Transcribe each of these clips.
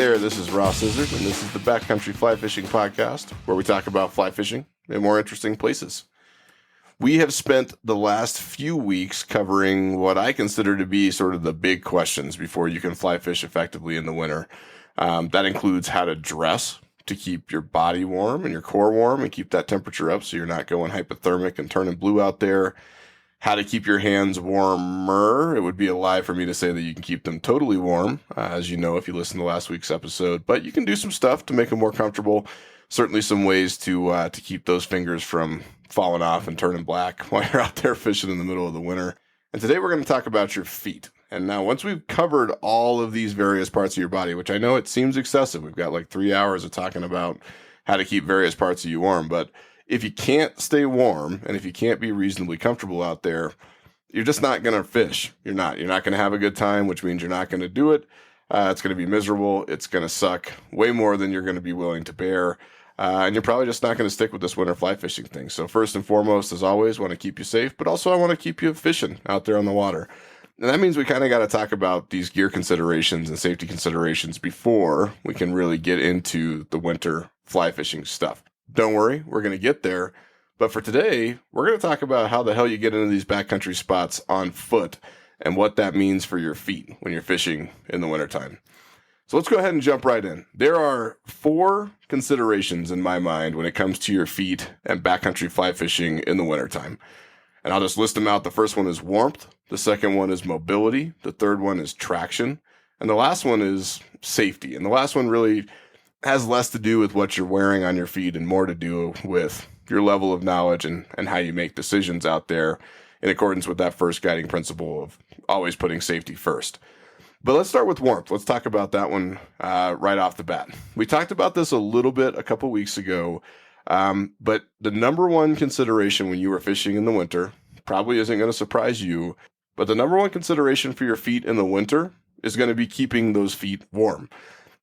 there, this is Ross Scissors, and this is the Backcountry Fly Fishing Podcast, where we talk about fly fishing in more interesting places. We have spent the last few weeks covering what I consider to be sort of the big questions before you can fly fish effectively in the winter. That includes how to dress to keep your body warm and your core warm and keep that temperature up so you're not going hypothermic and turning blue out there. How to keep your hands warmer. It would be a lie for me to say that you can keep them totally warm, as you know if you listen to last week's episode. But you can do some stuff to make them more comfortable. Certainly some ways to keep those fingers from falling off and turning black while you're out there fishing in the middle of the winter. And today we're going to talk about your feet. And now once we've covered all of these various parts of your body, which I know it seems excessive, we've got like 3 hours of talking about how to keep various parts of you warm, but if you can't stay warm and if you can't be reasonably comfortable out there, you're just not going to fish. You're not going to have a good time, which means you're not going to do it. It's going to be miserable. It's going to suck way more than you're going to be willing to bear. And you're probably just not going to stick with this winter fly fishing thing. So first and foremost, as always, want to keep you safe, but also I want to keep you fishing out there on the water. And that means we kind of got to talk about these gear considerations and safety considerations before we can really get into the winter fly fishing stuff. Don't worry, we're going to get there. But for today, we're going to talk about how the hell you get into these backcountry spots on foot and what that means for your feet when you're fishing in the wintertime. So let's go ahead and jump right in. There are 4 considerations in my mind when it comes to your feet and backcountry fly fishing in the wintertime. And I'll just list them out. The first one is warmth. The second one is mobility. The third one is traction. And the last one is safety. And the last one really has less to do with what you're wearing on your feet and more to do with your level of knowledge and how you make decisions out there in accordance with that first guiding principle of always putting safety first. But let's start with warmth. Let's talk about that one right off the bat. We talked about this a little bit a couple weeks ago, but the number one consideration when you are fishing in the winter probably isn't going to surprise you, but the number one consideration for your feet in the winter is going to be keeping those feet warm.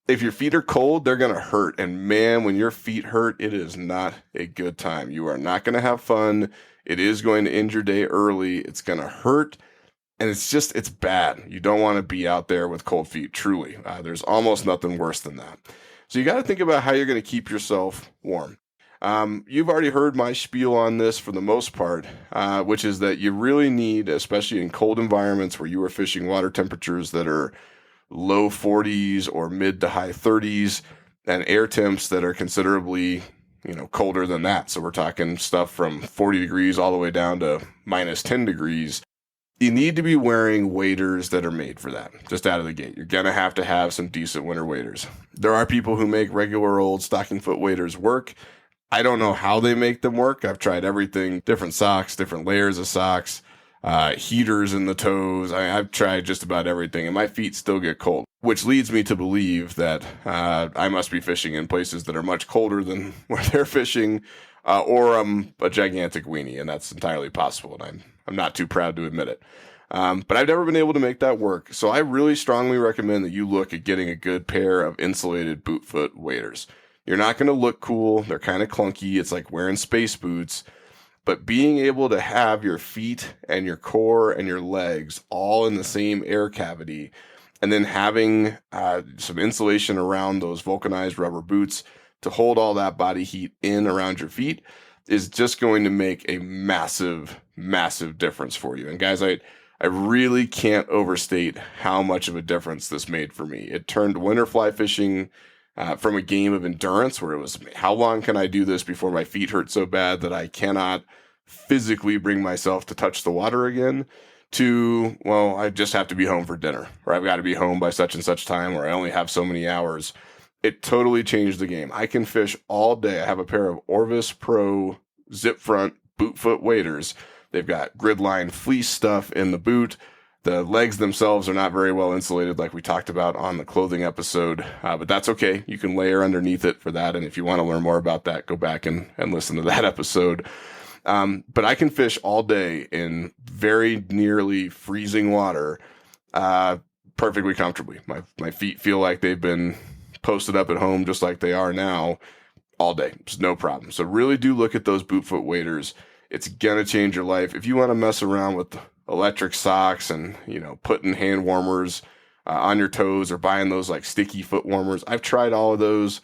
If your feet are cold, they're going to hurt. And man, when your feet hurt, it is not a good time. You are not going to have fun. It is going to end your day early. It's going to hurt. And it's bad. You don't want to be out there with cold feet, truly. There's almost nothing worse than that. So you got to think about how you're going to keep yourself warm. You've already heard my spiel on this for the most part, which is that you really need, especially in cold environments where you are fishing water temperatures that are low 40s or mid to high 30s and air temps that are considerably, colder than that. So we're talking stuff from 40 degrees all the way down to minus 10 degrees. You need to be wearing waders that are made for that, just out of the gate. You're going to have some decent winter waders. There are people who make regular old stocking foot waders work. I don't know how they make them work. I've tried everything, different socks, different layers of socks, heaters in the toes. I've tried just about everything, and my feet still get cold, which leads me to believe that I must be fishing in places that are much colder than where they're fishing, or I'm a gigantic weenie, and that's entirely possible, and I'm not too proud to admit it. But I've never been able to make that work, so I really strongly recommend that you look at getting a good pair of insulated boot foot waders. You're not going to look cool. They're kind of clunky. It's like wearing space boots. But being able to have your feet and your core and your legs all in the same air cavity, and then having some insulation around those vulcanized rubber boots to hold all that body heat in around your feet is just going to make a massive, massive difference for you. And guys, I really can't overstate how much of a difference this made for me. It turned winter fly fishing from a game of endurance where it was, how long can I do this before my feet hurt so bad that I cannot physically bring myself to touch the water again, to, well, I just have to be home for dinner, or I've got to be home by such and such time, or I only have so many hours. It totally changed the game. I can fish all day. I have a pair of Orvis Pro zip front boot foot waders. They've got gridline fleece stuff in the boot. The legs themselves are not very well insulated like we talked about on the clothing episode, but that's okay. You can layer underneath it for that, and if you want to learn more about that, go back and listen to that episode. But I can fish all day in very nearly freezing water perfectly comfortably. My feet feel like they've been posted up at home just like they are now all day. It's no problem. So really do look at those boot foot waders. It's going to change your life. If you want to mess around with electric socks and, putting hand warmers on your toes or buying those like sticky foot warmers. I've tried all of those.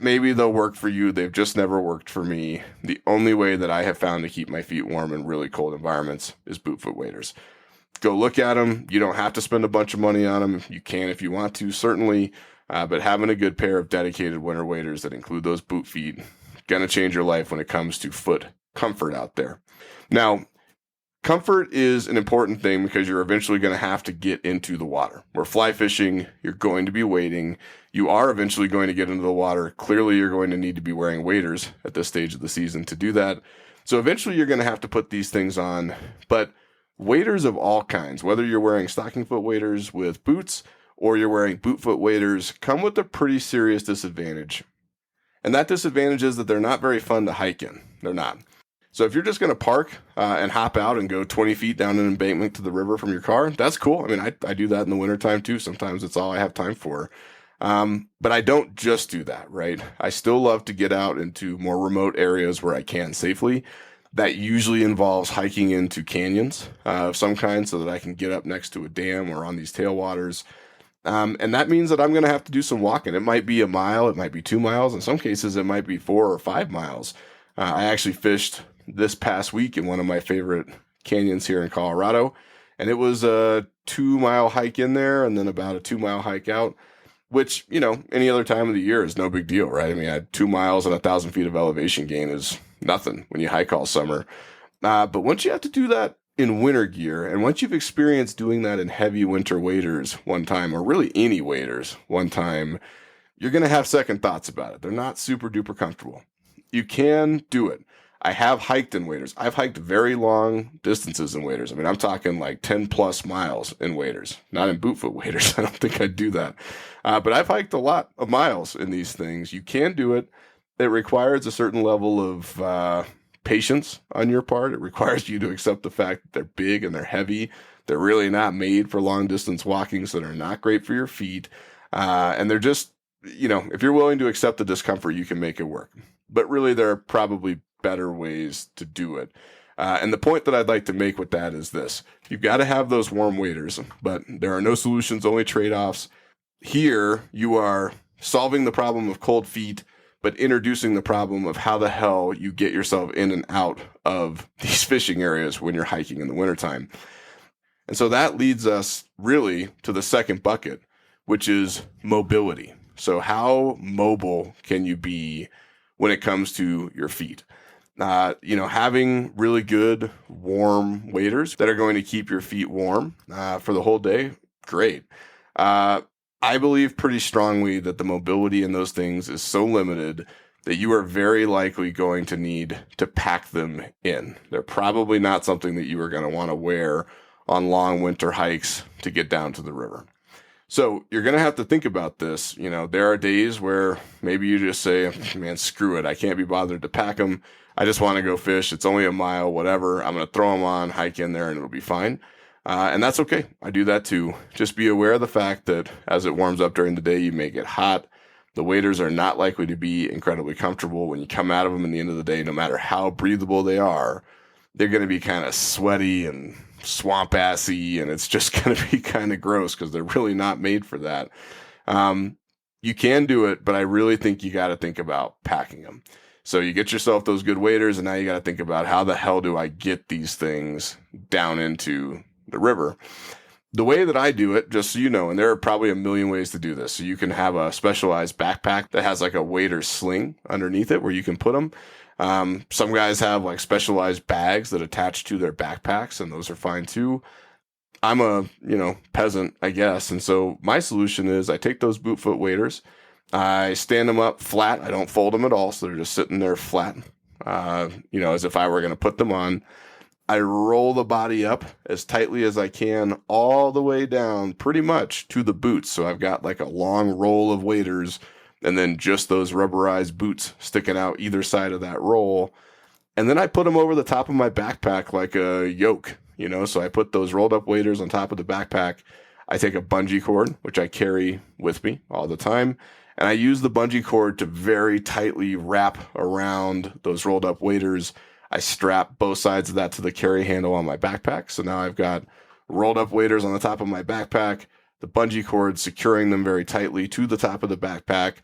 Maybe they'll work for you. They've just never worked for me. The only way that I have found to keep my feet warm in really cold environments is boot foot waders. Go look at them. You don't have to spend a bunch of money on them. You can if you want to, certainly. But having a good pair of dedicated winter waders that include those boot feet, gonna change your life when it comes to foot comfort out there. Now, comfort is an important thing because you're eventually going to have to get into the water. We're fly fishing. You're going to be wading. You are eventually going to get into the water. Clearly, you're going to need to be wearing waders at this stage of the season to do that. So eventually, you're going to have to put these things on. But waders of all kinds, whether you're wearing stocking foot waders with boots or you're wearing boot foot waders, come with a pretty serious disadvantage. And that disadvantage is that they're not very fun to hike in. They're not. So if you're just going to park and hop out and go 20 feet down an embankment to the river from your car, that's cool. I mean, I do that in the wintertime too. Sometimes it's all I have time for. But I don't just do that, right? I still love to get out into more remote areas where I can safely. That usually involves hiking into canyons of some kind so that I can get up next to a dam or on these tailwaters. And that means that I'm going to have to do some walking. It might be a mile, it might be 2 miles. In some cases, it might be 4 or 5 miles. I actually fished this past week in one of my favorite canyons here in Colorado. And it was a 2-mile hike in there and then about a 2-mile hike out, which, any other time of the year is no big deal, right? I mean, I had 2 miles and 1,000 feet of elevation gain is nothing when you hike all summer. But once you have to do that in winter gear, and once you've experienced doing that in heavy winter waders one time, or really any waders one time, you're going to have second thoughts about it. They're not super duper comfortable. You can do it. I have hiked in waders. I've hiked very long distances in waders. I mean, I'm talking like 10 plus miles in waders, not in boot foot waders. I don't think I'd do that. But I've hiked a lot of miles in these things. You can do it. It requires a certain level of patience on your part. It requires you to accept the fact that they're big and they're heavy. They're really not made for long distance walking, so they're not great for your feet. And they're just, if you're willing to accept the discomfort, you can make it work. But really, there are probably better ways to do it. And the point that I'd like to make with that is this. You've got to have those warm waders, but there are no solutions, only trade-offs. Here, you are solving the problem of cold feet, but introducing the problem of how the hell you get yourself in and out of these fishing areas when you're hiking in the wintertime. And so that leads us really to the second bucket, which is mobility. So how mobile can you be when it comes to your feet? Having really good warm waders that are going to keep your feet warm for the whole day, great. I believe pretty strongly that the mobility in those things is so limited that you are very likely going to need to pack them in. They're probably not something that you are going to want to wear on long winter hikes to get down to the river. So you're going to have to think about this. There are days where maybe you just say, man, screw it. I can't be bothered to pack them. I just want to go fish. It's only a mile, whatever. I'm going to throw them on, hike in there, and it'll be fine. And that's okay. I do that too. Just be aware of the fact that as it warms up during the day, you may get hot. The waders are not likely to be incredibly comfortable. When you come out of them in the end of the day, no matter how breathable they are, they're going to be kind of sweaty and swamp assy, and it's just going to be kind of gross because they're really not made for that. You can do it, but I really think you got to think about packing them. So you get yourself those good waders, and now you got to think about how the hell do I get these things down into the river? The way that I do it, just so you know, and there are probably a million ways to do this. So you can have a specialized backpack that has like a wader sling underneath it where you can put them. Some guys have like specialized bags that attach to their backpacks, and those are fine too. I'm a, peasant, I guess. And so my solution is I take those boot foot waders, I stand them up flat. I don't fold them at all. So they're just sitting there flat, as if I were going to put them on. I roll the body up as tightly as I can all the way down pretty much to the boots. So I've got like a long roll of waders and then just those rubberized boots sticking out either side of that roll. And then I put them over the top of my backpack like a yoke, so I put those rolled up waders on top of the backpack. I take a bungee cord, which I carry with me all the time. And I use the bungee cord to very tightly wrap around those rolled up waders. I strap both sides of that to the carry handle on my backpack. So now I've got rolled up waders on the top of my backpack. the bungee cords securing them very tightly to the top of the backpack,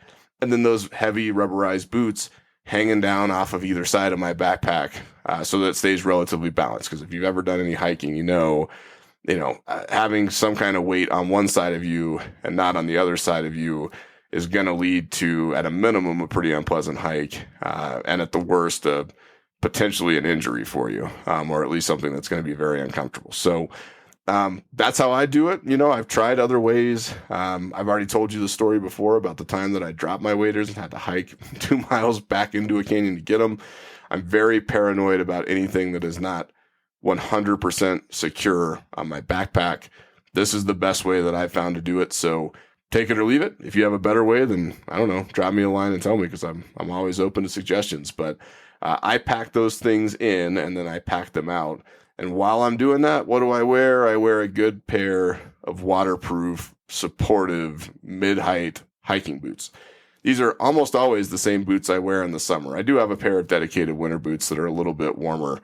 and then those heavy rubberized boots hanging down off of either side of my backpack so that it stays relatively balanced. Because if you've ever done any hiking, having some kind of weight on one side of you and not on the other side of you is going to lead to, at a minimum, a pretty unpleasant hike, and at the worst, potentially an injury for you, or at least something that's going to be very uncomfortable. So that's how I do it. I've tried other ways. I've already told you the story before about the time that I dropped my waders and had to hike 2 miles back into a canyon to get them. I'm very paranoid about anything that is not 100% secure on my backpack. This is the best way that I've found to do it. So take it or leave it. If you have a better way, then I don't know, drop me a line and tell me, because I'm always open to suggestions. But I pack those things in and then I pack them out. And while I'm doing that, what do I wear? I wear a good pair of waterproof, supportive, mid-height hiking boots. These are almost always the same boots I wear in the summer. I do have a pair of dedicated winter boots that are a little bit warmer,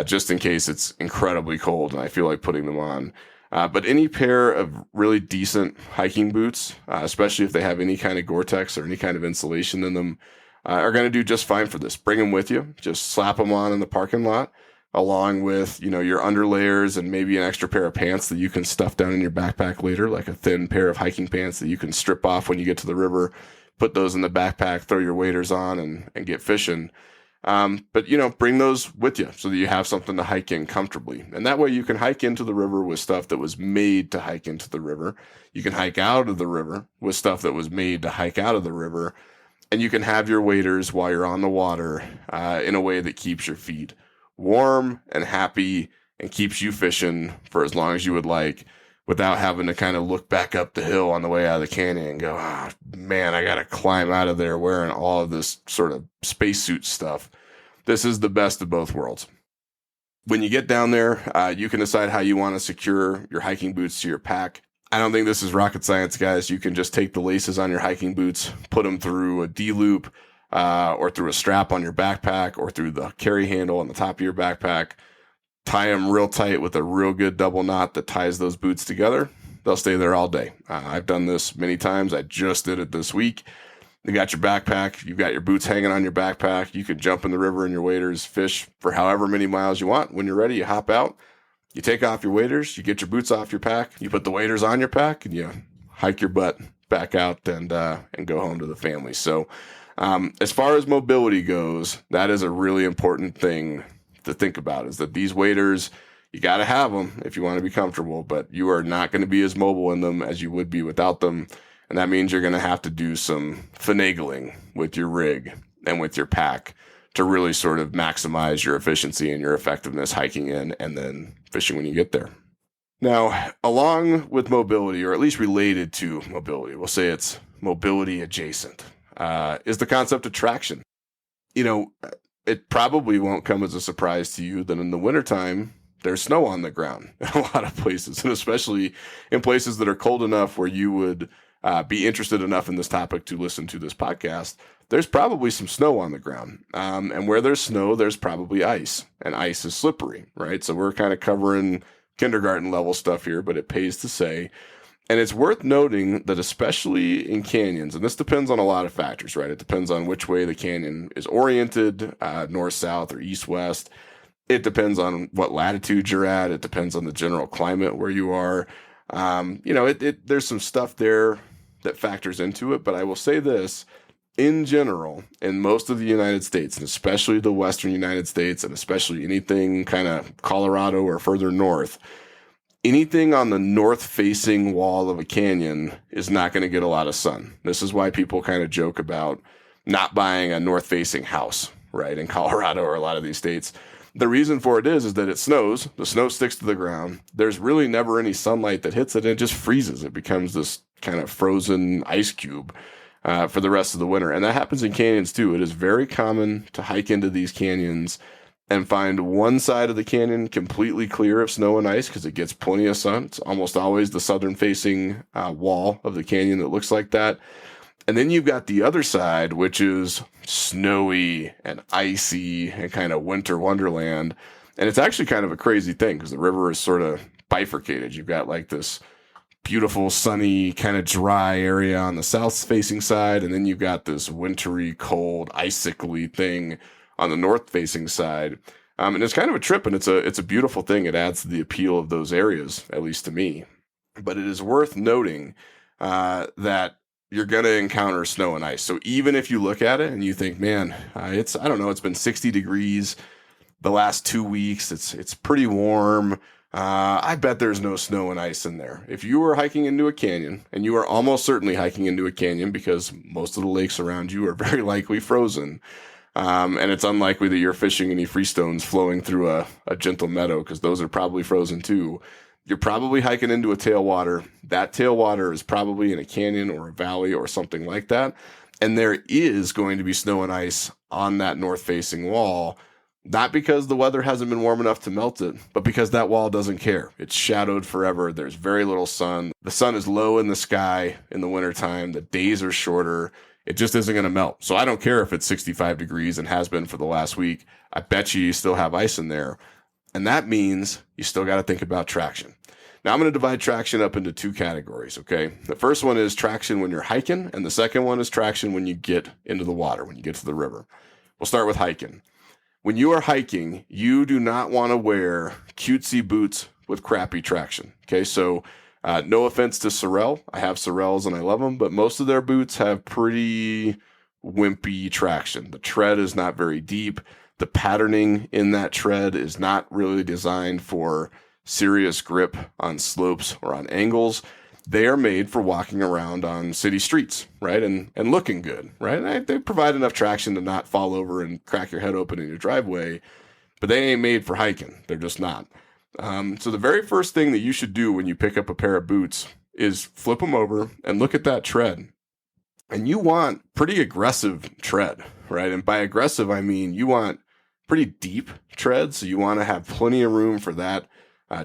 just in case it's incredibly cold and I feel like putting them on. But any pair of really decent hiking boots, especially if they have any kind of Gore-Tex or any kind of insulation in them, are going to do just fine for this. Bring them with you. Just slap them on in the parking lot, along with, your underlayers and maybe an extra pair of pants that you can stuff down in your backpack later, like a thin pair of hiking pants that you can strip off when you get to the river, put those in the backpack, throw your waders on and get fishing. But bring those with you so that you have something to hike in comfortably. And that way you can hike into the river with stuff that was made to hike into the river. You can hike out of the river with stuff that was made to hike out of the river. And you can have your waders while you're on the water, in a way that keeps your feet warm and happy and keeps you fishing for as long as you would like, without having to kind of look back up the hill on the way out of the canyon and go, oh, man, I got to climb out of there wearing all of this sort of spacesuit stuff. This is the best of both worlds. When you get down there, you can decide how you want to secure your hiking boots to your pack. I don't think this is rocket science, guys. You can just take the laces on your hiking boots, put them through a D-loop, or through a strap on your backpack, or through the carry handle on the top of your backpack. Tie them real tight with a real good double knot that ties those boots together. They'll stay there all day. I've done this many times. I just did it this week. You got your backpack. You've got your boots hanging on your backpack. You can jump in the river in your waders, fish for however many miles you want. When you're ready, you hop out. You take off your waders. You get your boots off your pack. You put the waders on your pack, and you hike your butt back out and go home to the family. So as far as mobility goes, that is a really important thing to think about, is that these waders, you got to have them if you want to be comfortable, but you are not going to be as mobile in them as you would be without them. And that means you're going to have to do some finagling with your rig and with your pack to really sort of maximize your efficiency and your effectiveness hiking in and then fishing when you get there. Now, along with mobility, or at least related to mobility, we'll say it's mobility adjacent, is the concept of traction. It probably won't come as a surprise to you that in the wintertime, there's snow on the ground in a lot of places, and especially in places that are cold enough where you would be interested enough in this topic to listen to this podcast. There's probably some snow on the ground. And where there's snow, there's probably ice, and ice is slippery, right? So we're kind of covering kindergarten level stuff here, but it pays to say. And it's worth noting that especially in canyons, and this depends on a lot of factors, right? It depends on which way the canyon is oriented, north-south or east-west. It depends on what latitude you're at. It depends on the general climate where you are. There's some stuff there that factors into it, but I will say this. In general, in most of the United States, and especially the western United States, and especially anything kind of Colorado or further north, anything on the north-facing wall of a canyon is not going to get a lot of sun. This is why people kind of joke about not buying a north-facing house, right, in Colorado or a lot of these states. The reason for it is that it snows. The snow sticks to the ground. There's really never any sunlight that hits it, and it just freezes. It becomes this kind of frozen ice cube for the rest of the winter. And that happens in canyons too. It is very common to hike into these canyons and find one side of the canyon completely clear of snow and ice because it gets plenty of sun. It's almost always the southern facing wall of the canyon that looks like that. And then you've got the other side, which is snowy and icy and kind of winter wonderland. And it's actually kind of a crazy thing because the river is sort of bifurcated. You've got like this beautiful, sunny, kind of dry area on the south-facing side, and then you've got this wintry, cold, icicly thing on the north-facing side. And it's kind of a trip, and it's a beautiful thing. It adds to the appeal of those areas, at least to me. But it is worth noting that you're going to encounter snow and ice. So even if you look at it and you think, man, I don't know, it's been 60 degrees the last 2 weeks. It's pretty warm. I bet there's no snow and ice in there. If you are hiking into a canyon, and you are almost certainly hiking into a canyon because most of the lakes around you are very likely frozen, and it's unlikely that you're fishing any freestones flowing through a gentle meadow because those are probably frozen too. You're probably hiking into a tailwater. That tailwater is probably in a canyon or a valley or something like that. And there is going to be snow and ice on that north-facing wall, not because the weather hasn't been warm enough to melt it, but because that wall doesn't care. It's shadowed forever. There's very little sun. The sun is low in the sky in the wintertime. The days are shorter. It just isn't going to melt. So I don't care if it's 65 degrees and has been for the last week. I bet you still have ice in there. And that means you still got to think about traction. Now I'm going to divide traction up into two categories, okay? The first one is traction when you're hiking, and the second one is traction when you get into the water, when you get to the river. We'll start with hiking. When you are hiking, you do not want to wear cutesy boots with crappy traction, okay? So no offense to Sorel. I have Sorels and I love them, but most of their boots have pretty wimpy traction. The tread is not very deep. The patterning in that tread is not really designed for serious grip on slopes or on angles. They are made for walking around on city streets, right? And looking good, right? And they provide enough traction to not fall over and crack your head open in your driveway, but they ain't made for hiking. They're just not. So the very first thing that you should do when you pick up a pair of boots is flip them over and look at that tread. And you want pretty aggressive tread, right? And by aggressive, I mean you want pretty deep tread. So you want to have plenty of room for that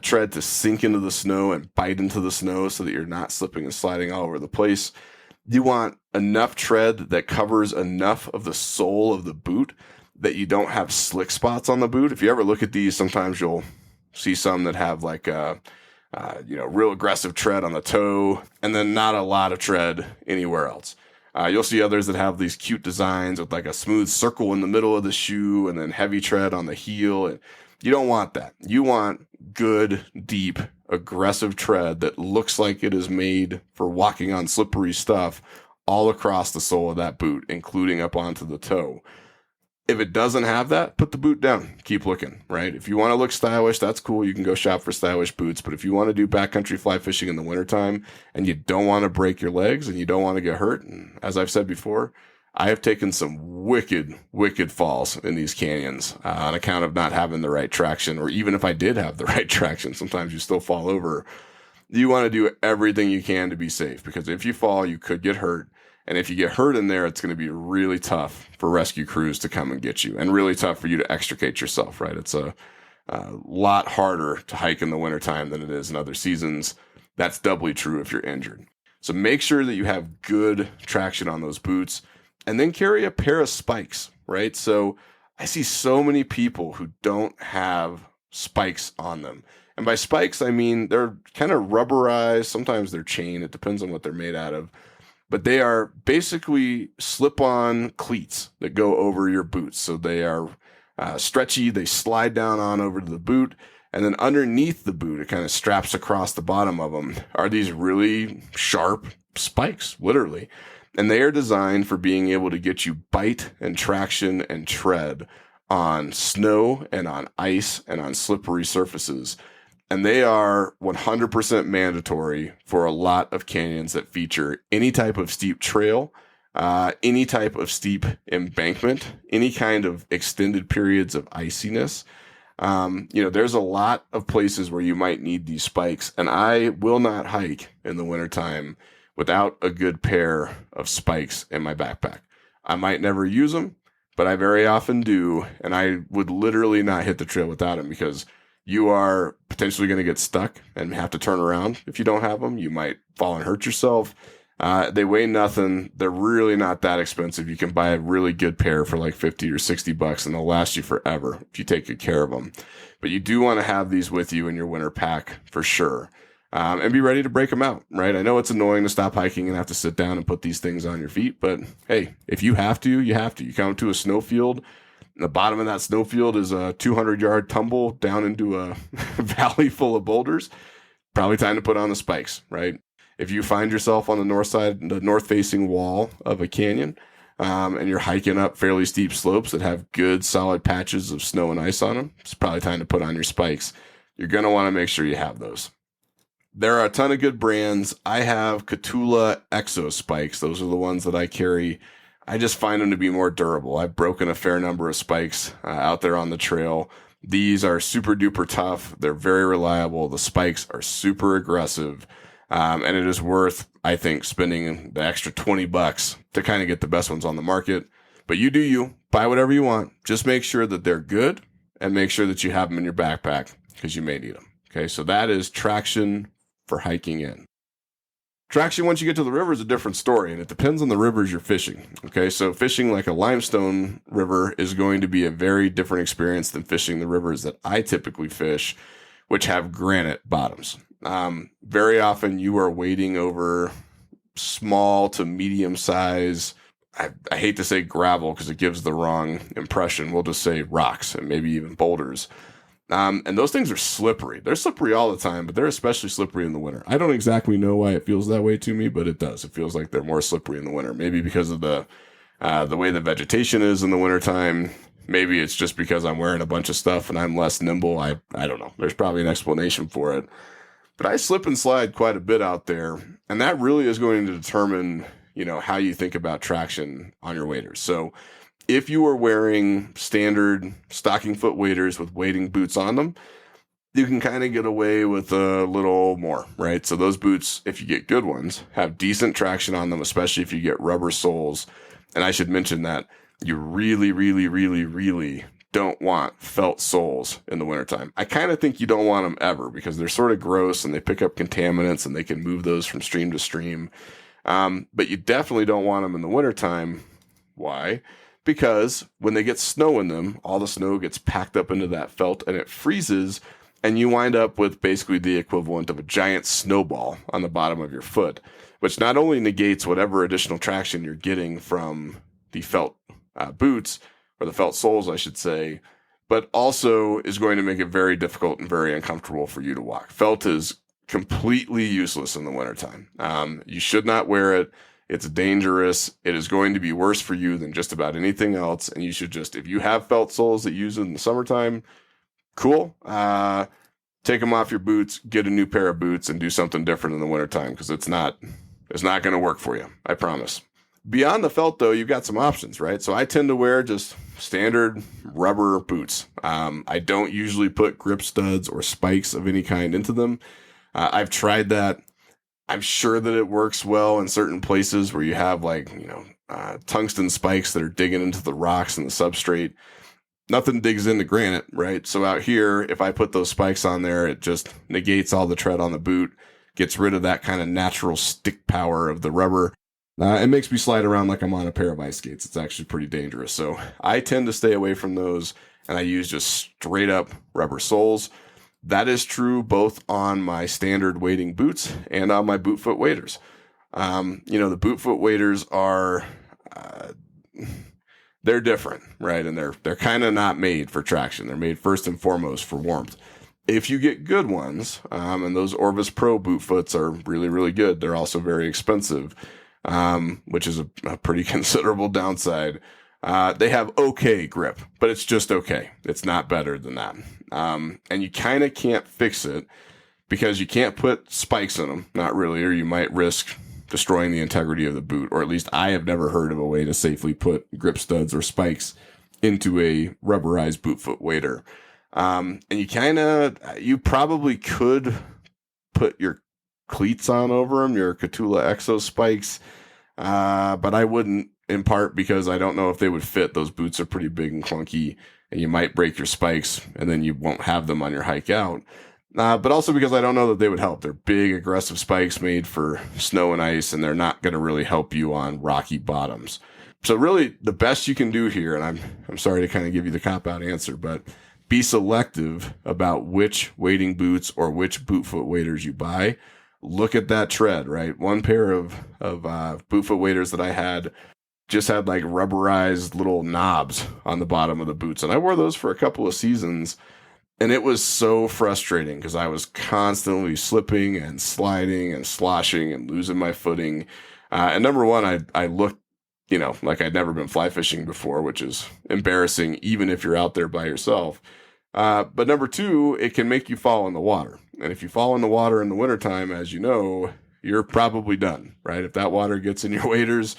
tread to sink into the snow and bite into the snow so that you're not slipping and sliding all over the place. You want enough tread that covers enough of the sole of the boot that you don't have slick spots on the boot. If you ever look at these, sometimes you'll see some that have like real aggressive tread on the toe and then not a lot of tread anywhere else. You'll see others that have these cute designs with like a smooth circle in the middle of the shoe and then heavy tread on the heel. And you don't want that. You want good, deep, aggressive tread that looks like it is made for walking on slippery stuff all across the sole of that boot, including up onto the toe. If it doesn't have that, put the boot down. Keep looking, right? If you want to look stylish, that's cool. You can go shop for stylish boots. But if you want to do backcountry fly fishing in the wintertime and you don't want to break your legs and you don't want to get hurt, and as I've said before, I have taken some wicked, wicked falls in these canyons on account of not having the right traction, or even if I did have the right traction, sometimes you still fall over. You want to do everything you can to be safe, because if you fall, you could get hurt. And if you get hurt in there, it's going to be really tough for rescue crews to come and get you, and really tough for you to extricate yourself, right? It's a lot harder to hike in the wintertime than it is in other seasons. That's doubly true if you're injured. So make sure that you have good traction on those boots, and then carry a pair of spikes, right? So I see so many people who don't have spikes on them. And by spikes, I mean they're kind of rubberized. Sometimes they're chain. It depends on what they're made out of. But they are basically slip-on cleats that go over your boots. So they are stretchy. They slide down on over to the boot. And then underneath the boot, it kind of straps across the bottom of them, are these really sharp spikes, literally. And they are designed for being able to get you bite and traction and tread on snow and on ice and on slippery surfaces. And they are 100% mandatory for a lot of canyons that feature any type of steep trail, any type of steep embankment, any kind of extended periods of iciness. There's a lot of places where you might need these spikes, and I will not hike in the wintertime without a good pair of spikes in my backpack. I might never use them, but I very often do, and I would literally not hit the trail without them, because you are potentially going to get stuck and have to turn around if you don't have them. You might fall and hurt yourself. They weigh nothing. They're really not that expensive. You can buy a really good pair for like $50 or $60, and they'll last you forever if you take good care of them. But you do want to have these with you in your winter pack for sure. and be ready to break them out, right? I know it's annoying to stop hiking and have to sit down and put these things on your feet, but hey, if you have to, you have to. You come to a snowfield, the bottom of that snowfield is a 200-yard tumble down into a valley full of boulders. Probably time to put on the spikes, right? If you find yourself on the north side, the north-facing wall of a canyon, and you're hiking up fairly steep slopes that have good, solid patches of snow and ice on them, it's probably time to put on your spikes. You're going to want to make sure you have those. There are a ton of good brands. I have Catula Exo spikes. Those are the ones that I carry. I just find them to be more durable. I've broken a fair number of spikes out there on the trail. These are super duper tough. They're very reliable. The spikes are super aggressive. And it is worth, I think, spending the extra $20 to kind of get the best ones on the market. But you do you. Buy whatever you want. Just make sure that they're good and make sure that you have them in your backpack because you may need them. Okay, so that is traction for hiking in. Traction once you get to the river is a different story, and it depends on the rivers you're fishing. Okay, so fishing like a limestone river is going to be a very different experience than fishing the rivers that I typically fish, which have granite bottoms. Very often you are wading over small to medium size, I hate to say gravel because it gives the wrong impression. We'll just say rocks and maybe even boulders. And those things are slippery. They're slippery all the time, but they're especially slippery in the winter. I don't exactly know why it feels that way to me, but it does. It feels like they're more slippery in the winter. Maybe because of the way the vegetation is in the wintertime. Maybe it's just because I'm wearing a bunch of stuff and I'm less nimble. I don't know. There's probably an explanation for it. But I slip and slide quite a bit out there, and that really is going to determine, how you think about traction on your waders. So if you are wearing standard stocking foot waders with wading boots on them, you can kind of get away with a little more, right? So those boots, if you get good ones, have decent traction on them, especially if you get rubber soles. And I should mention that you really, really, really, really don't want felt soles in the wintertime. I kind of think you don't want them ever because they're sort of gross and they pick up contaminants and they can move those from stream to stream. But you definitely don't want them in the wintertime. Why? Because when they get snow in them, all the snow gets packed up into that felt and it freezes, and you wind up with basically the equivalent of a giant snowball on the bottom of your foot, which not only negates whatever additional traction you're getting from the felt boots, or the felt soles, I should say, but also is going to make it very difficult and very uncomfortable for you to walk. Felt is completely useless in the wintertime. You should not wear it. It's dangerous. It is going to be worse for you than just about anything else. And you should just, if you have felt soles that you use in the summertime, cool. Take them off your boots, get a new pair of boots, and do something different in the wintertime because it's not going to work for you. I promise. Beyond the felt, though, you've got some options, right? So I tend to wear just standard rubber boots. I don't usually put grip studs or spikes of any kind into them. I've tried that. I'm sure that it works well in certain places where you have tungsten spikes that are digging into the rocks and the substrate. Nothing digs into granite, right? So out here, if I put those spikes on there, it just negates all the tread on the boot, gets rid of that kind of natural stick power of the rubber. It makes me slide around like I'm on a pair of ice skates. It's actually pretty dangerous. So I tend to stay away from those, and I use just straight up rubber soles. That is true both on my standard wading boots and on my boot foot waders. The boot foot waders are, they're different, right? And they're kind of not made for traction. They're made first and foremost for warmth. If you get good ones, and those Orvis Pro boot foots are really, really good. They're also very expensive, which is a pretty considerable downside. They have okay grip, but it's just okay. It's not better than that. And you kind of can't fix it because you can't put spikes in them, not really, or you might risk destroying the integrity of the boot, or at least I have never heard of a way to safely put grip studs or spikes into a rubberized boot foot wader. And you probably could put your cleats on over them, your Catula Exo spikes, but I wouldn't, in part because I don't know if they would fit. Those boots are pretty big and clunky, and you might break your spikes, and then you won't have them on your hike out. But also because I don't know that they would help. They're big, aggressive spikes made for snow and ice, and they're not going to really help you on rocky bottoms. So really, the best you can do here, and I'm sorry to kind of give you the cop-out answer, but Be selective about which wading boots or which boot foot waders you buy. Look at that tread, right? One pair of boot foot waders that I had just had like rubberized little knobs on the bottom of the boots. And I wore those for a couple of seasons. And it was so frustrating because I was constantly slipping and sliding and sloshing and losing my footing. And number one, I looked, like I'd never been fly fishing before, which is embarrassing, even if you're out there by yourself. But number two, it can make you fall in the water. And if you fall in the water in the wintertime, as you know, you're probably done, right? If that water gets in your waders,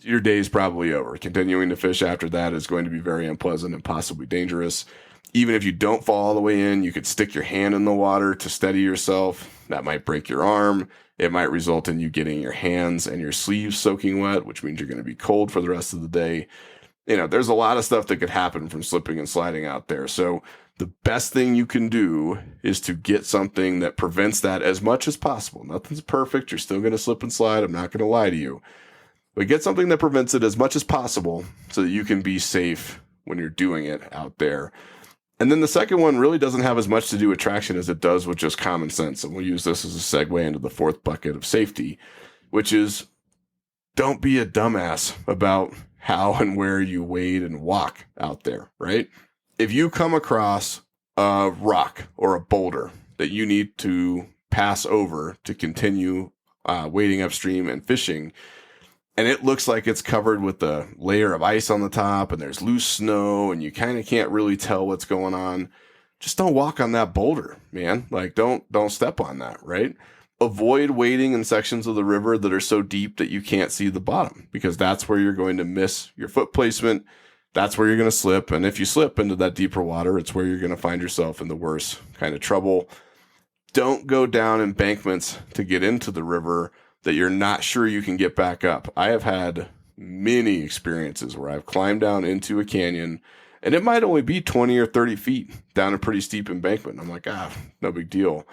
your day's probably over. Continuing to fish after that is going to be very unpleasant and possibly dangerous. Even if you don't fall all the way in, you could stick your hand in the water to steady yourself. That might break your arm. It might result in you getting your hands and your sleeves soaking wet, which means you're going to be cold for the rest of the day. There's a lot of stuff that could happen from slipping and sliding out there. So the best thing you can do is to get something that prevents that as much as possible. Nothing's perfect. You're still going to slip and slide. I'm not going to lie to you. But get something that prevents it as much as possible so that you can be safe when you're doing it out there. And then the second one really doesn't have as much to do with traction as it does with just common sense. And we'll use this as a segue into the fourth bucket of safety, which is don't be a dumbass about how and where you wade and walk out there, right? If you come across a rock or a boulder that you need to pass over to continue wading upstream and fishing, and it looks like it's covered with a layer of ice on the top and there's loose snow and you kind of can't really tell what's going on, just don't walk on that boulder, man. Like don't step on that, right? Avoid wading in sections of the river that are so deep that you can't see the bottom, because that's where you're going to miss your foot placement. That's where you're going to slip. And if you slip into that deeper water, it's where you're going to find yourself in the worst kind of trouble. Don't go down embankments to get into the river that you're not sure you can get back up. I have had many experiences where I've climbed down into a canyon and it might only be 20 or 30 feet down a pretty steep embankment. I'm like, no big deal.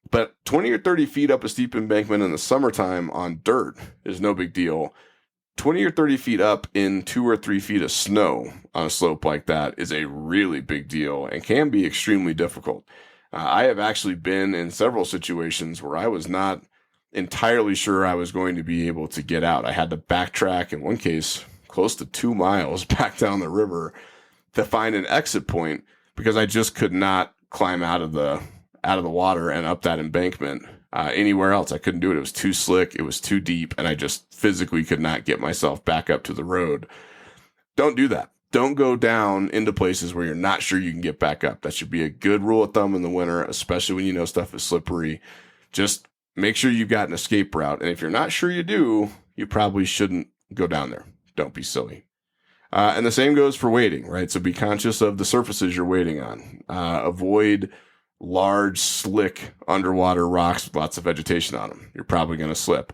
But 20 or 30 feet up a steep embankment in the summertime on dirt is no big deal. 20 or 30 feet up in 2 or 3 feet of snow on a slope like that is a really big deal and can be extremely difficult. I have actually been in several situations where I was not entirely sure I was going to be able to get out. I had to backtrack, in one case, close to 2 miles back down the river to find an exit point because I just could not climb out of the water and up that embankment anywhere else. I couldn't do it. It was too slick. It was too deep. And I just physically could not get myself back up to the road. Don't do that. Don't go down into places where you're not sure you can get back up. That should be a good rule of thumb in the winter, especially when you know stuff is slippery. Just make sure you've got an escape route. And if you're not sure you do, you probably shouldn't go down there. Don't be silly. And the same goes for wading, right? So be conscious of the surfaces you're wading on. Avoid large, slick underwater rocks with lots of vegetation on them. You're probably going to slip.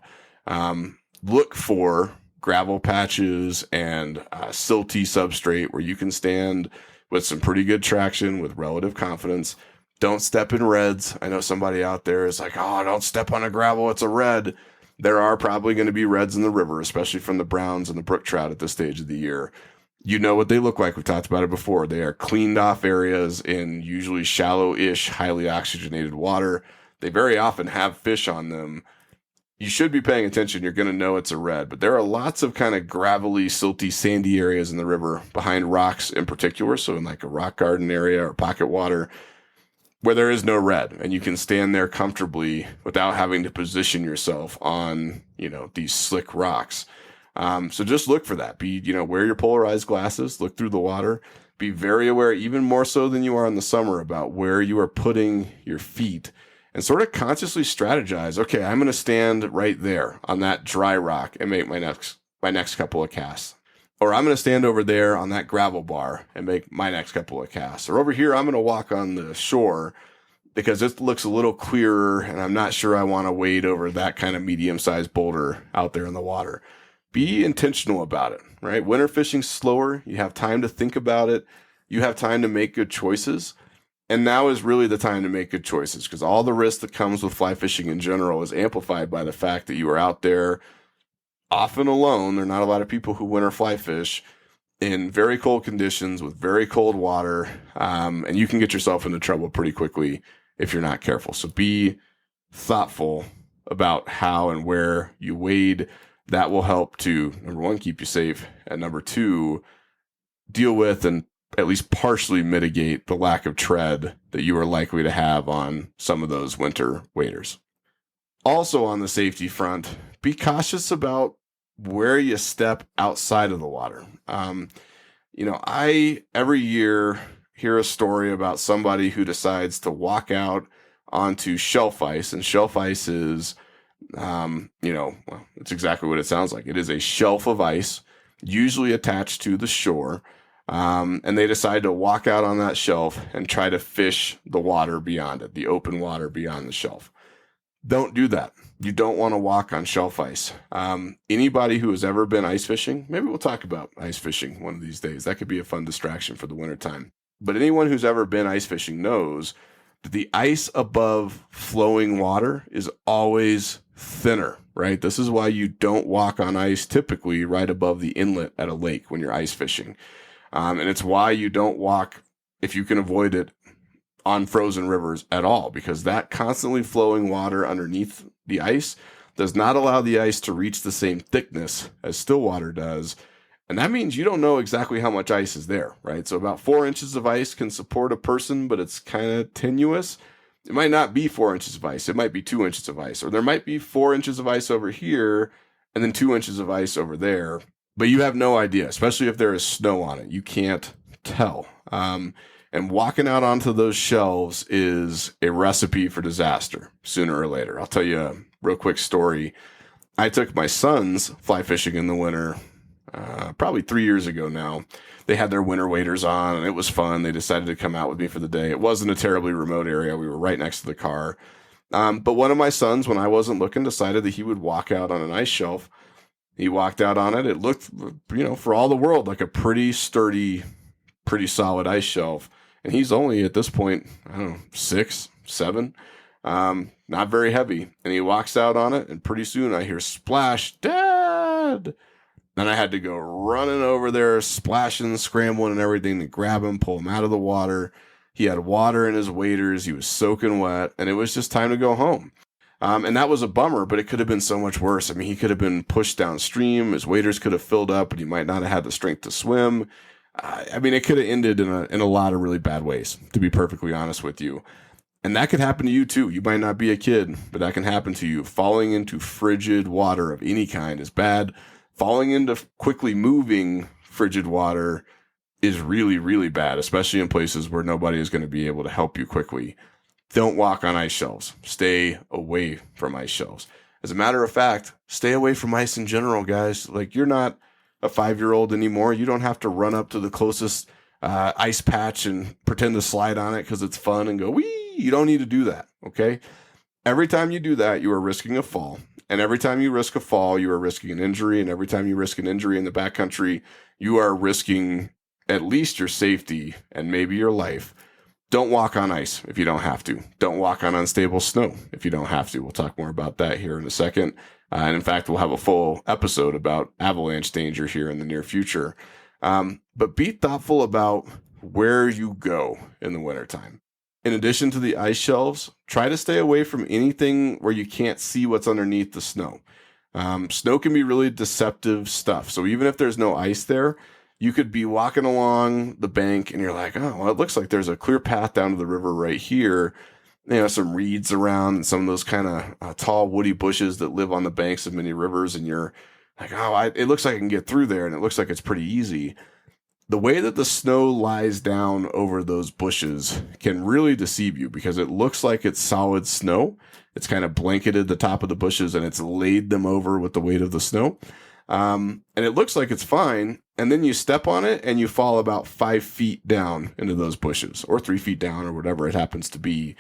Look for gravel patches and silty substrate where you can stand with some pretty good traction with relative confidence. Don't step in reds. I know somebody out there is like, oh, don't step on a gravel. It's a red. There are probably going to be reds in the river, especially from the browns and the brook trout at this stage of the year. You know what they look like. We've talked about it before. They are cleaned off areas in usually shallow-ish, highly oxygenated water. They very often have fish on them. You should be paying attention. You're going to know it's a red. But there are lots of kind of gravelly, silty, sandy areas in the river behind rocks in particular. So in like a rock garden area or pocket water where there is no red. And you can stand there comfortably without having to position yourself on, these slick rocks. So just look for that. Wear your polarized glasses, look through the water, be very aware, even more so than you are in the summer, about where you are putting your feet and sort of consciously strategize. Okay, I'm going to stand right there on that dry rock and make my next couple of casts. Or I'm going to stand over there on that gravel bar and make my next couple of casts. Or over here, I'm going to walk on the shore because it looks a little clearer and I'm not sure I want to wade over that kind of medium-sized boulder out there in the water. Be intentional about it, right? Winter fishing's slower. You have time to think about it. You have time to make good choices. And now is really the time to make good choices because all the risk that comes with fly fishing in general is amplified by the fact that you are out there often alone. There are not a lot of people who winter fly fish. in very cold conditions with very cold water, and you can get yourself into trouble pretty quickly if you're not careful. So be thoughtful about how and where you wade. That will help to, number one, keep you safe, and number two, deal with and at least partially mitigate the lack of tread that you are likely to have on some of those winter waders. Also on the safety front, be cautious about where you step outside of the water. I every year hear a story about somebody who decides to walk out onto shelf ice, and shelf ice is, it's exactly what it sounds like. It is a shelf of ice, usually attached to the shore. And they decide to walk out on that shelf and try to fish the water beyond it, the open water beyond the shelf. Don't do that. You don't want to walk on shelf ice. Anybody who has ever been ice fishing, maybe we'll talk about ice fishing one of these days. That could be a fun distraction for the wintertime. But anyone who's ever been ice fishing knows that the ice above flowing water is always thinner, right? This is why you don't walk on ice typically right above the inlet at a lake when you're ice fishing. And it's why you don't walk, if you can avoid it, on frozen rivers at all, because that constantly flowing water underneath the ice does not allow the ice to reach the same thickness as still water does. And that means you don't know exactly how much ice is there, right? So about 4 inches of ice can support a person, but it's kind of tenuous. It might not be 4 inches of ice. It might be 2 inches of ice, or there might be 4 inches of ice over here and then 2 inches of ice over there. But you have no idea, especially if there is snow on it. You can't tell. And walking out onto those shelves is a recipe for disaster sooner or later. I'll tell you a real quick story. I took my sons fly fishing in the winter, probably 3 years ago now. They had their winter waders on, and it was fun. They decided to come out with me for the day. It wasn't a terribly remote area. We were right next to the car. But one of my sons, when I wasn't looking, decided that he would walk out on an ice shelf. He walked out on it. It looked, for all the world, like a pretty sturdy, pretty solid ice shelf. And he's only at this point, 6, 7, not very heavy. And he walks out on it, and pretty soon I hear splash, Dad. And I had to go running over there, splashing, scrambling and everything to grab him, pull him out of the water. He had water in his waders. He was soaking wet, and it was just time to go home. And that was a bummer, but it could have been so much worse. I mean, he could have been pushed downstream. His waders could have filled up, and he might not have had the strength to swim. It could have ended in a lot of really bad ways, to be perfectly honest with you. And that could happen to you too. You might not be a kid, but that can happen to you. Falling into frigid water of any kind is bad. Falling into quickly moving frigid water is really, really bad, especially in places where nobody is going to be able to help you quickly. Don't walk on ice shelves. Stay away from ice shelves. As a matter of fact, stay away from ice in general, guys. Like, you're not a 5-year-old anymore. You don't have to run up to the closest ice patch and pretend to slide on it because it's fun and go, wee. You don't need to do that, okay? Every time you do that, you are risking a fall. And every time you risk a fall, you are risking an injury. And every time you risk an injury in the backcountry, you are risking at least your safety and maybe your life. Don't walk on ice if you don't have to. Don't walk on unstable snow if you don't have to. We'll talk more about that here in a second. And in fact, we'll have a full episode about avalanche danger here in the near future. But be thoughtful about where you go in the wintertime. In addition to the ice shelves, try to stay away from anything where you can't see what's underneath the snow. Snow can be really deceptive stuff. So even if there's no ice there, you could be walking along the bank and you're like, oh, well, it looks like there's a clear path down to the river right here. Some reeds around and some of those kind of tall woody bushes that live on the banks of many rivers. And you're like, oh, it looks like I can get through there. And it looks like it's pretty easy. The way that the snow lies down over those bushes can really deceive you because it looks like it's solid snow. It's kind of blanketed the top of the bushes and it's laid them over with the weight of the snow. And it looks like it's fine. And then you step on it and you fall about 5 feet down into those bushes or 3 feet down or whatever it happens to be.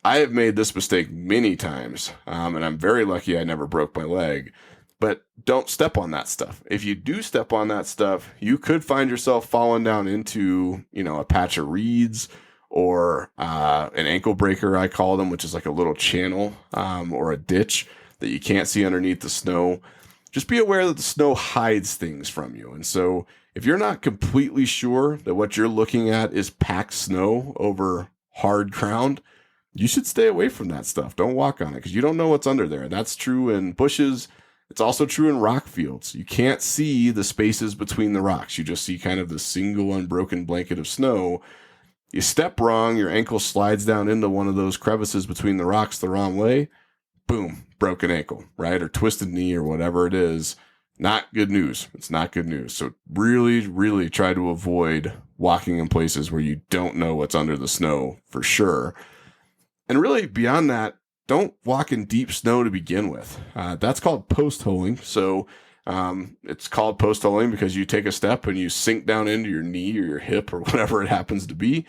I have made this mistake many times. And I'm very lucky I never broke my leg. But don't step on that stuff. If you do step on that stuff, you could find yourself falling down into, a patch of reeds or an ankle breaker, I call them, which is like a little channel or a ditch that you can't see underneath the snow. Just be aware that the snow hides things from you. And so If you're not completely sure that what you're looking at is packed snow over hard ground, you should stay away from that stuff. Don't walk on it because you don't know what's under there. That's true in bushes. It's also true in rock fields. You can't see the spaces between the rocks. You just see kind of the single unbroken blanket of snow. You step wrong, your ankle slides down into one of those crevices between the rocks the wrong way. Boom, broken ankle, right? Or twisted knee or whatever it is. Not good news. It's not good news. So really, really try to avoid walking in places where you don't know what's under the snow for sure. And really beyond that, don't walk in deep snow to begin with. That's called post-holing. So it's called post-holing because you take a step and you sink down into your knee or your hip or whatever it happens to be.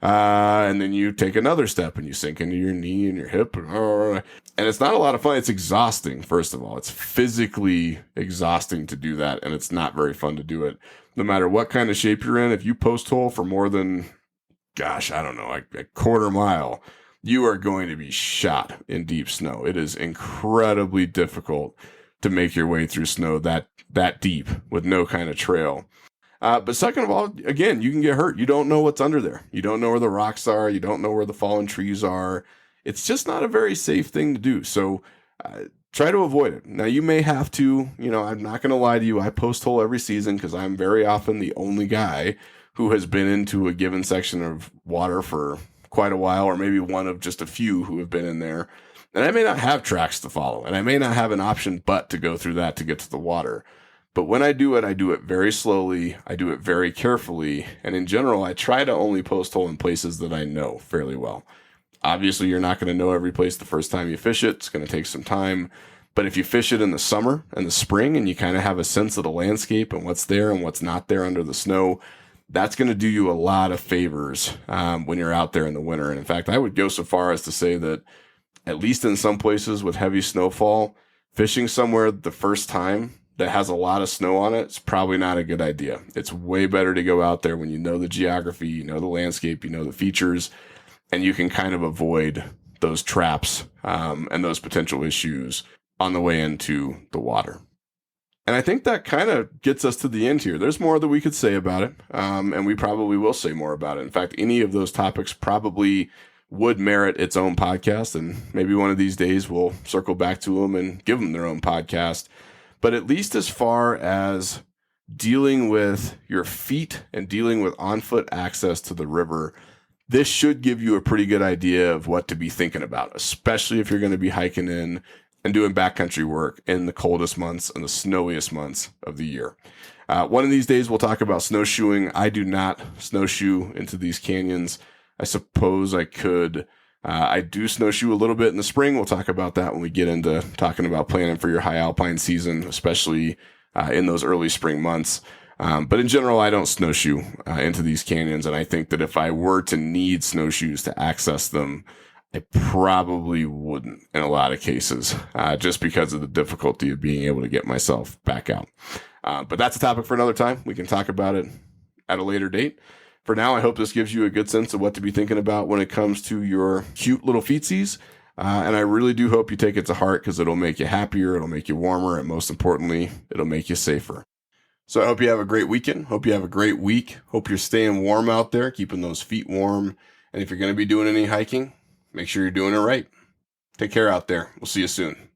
And then you take another step and you sink into your knee and your hip. And it's not a lot of fun. It's exhausting, first of all. It's physically exhausting to do that, and it's not very fun to do it. No matter what kind of shape you're in, if you post-hole for more than, like a quarter mile, you are going to be shot in deep snow. It is incredibly difficult to make your way through snow that deep with no kind of trail. But second of all, again, you can get hurt. You don't know what's under there. You don't know where the rocks are. You don't know where the fallen trees are. It's just not a very safe thing to do. So try to avoid it. Now, you may have to, I'm not going to lie to you. I post hole every season because I'm very often the only guy who has been into a given section of water for quite a while, or maybe one of just a few who have been in there. And I may not have tracks to follow, and I may not have an option but to go through that to get to the water. But when I do it very slowly. I do it very carefully. And in general, I try to only post hole in places that I know fairly well. Obviously, you're not going to know every place the first time you fish it. It's going to take some time. But if you fish it in the summer and the spring and you kind of have a sense of the landscape and what's there and what's not there under the snow, that's going to do you a lot of favors when you're out there in the winter. And in fact, I would go so far as to say that at least in some places with heavy snowfall, fishing somewhere the first time that has a lot of snow on it is probably not a good idea. It's way better to go out there when you know the geography, you know the landscape, you know the features, and you can kind of avoid those traps and those potential issues on the way into the water. And I think that kind of gets us to the end here. There's more that we could say about it, and we probably will say more about it. In fact, any of those topics probably would merit its own podcast, and maybe one of these days we'll circle back to them and give them their own podcast. But at least as far as dealing with your feet and dealing with on-foot access to the river, this should give you a pretty good idea of what to be thinking about, especially if you're going to be hiking in and doing backcountry work in the coldest months and the snowiest months of the year. One of these days, we'll talk about snowshoeing. I do not snowshoe into these canyons. I suppose I could. I do snowshoe a little bit in the spring. We'll talk about that when we get into talking about planning for your high alpine season, especially in those early spring months. But in general, I don't snowshoe into these canyons. And I think that if I were to need snowshoes to access them, I probably wouldn't in a lot of cases, just because of the difficulty of being able to get myself back out. But that's a topic for another time. We can talk about it at a later date. For now, I hope this gives you a good sense of what to be thinking about when it comes to your cute little feetsies. And I really do hope you take it to heart because it'll make you happier, it'll make you warmer, and most importantly, it'll make you safer. So I hope you have a great weekend. Hope you have a great week. Hope you're staying warm out there, keeping those feet warm. And if you're going to be doing any hiking, make sure you're doing it right. Take care out there. We'll see you soon.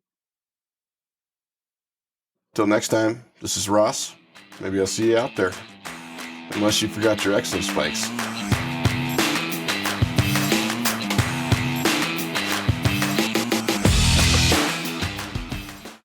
Till next time, this is Ross. Maybe I'll see you out there. Unless you forgot your exo spikes.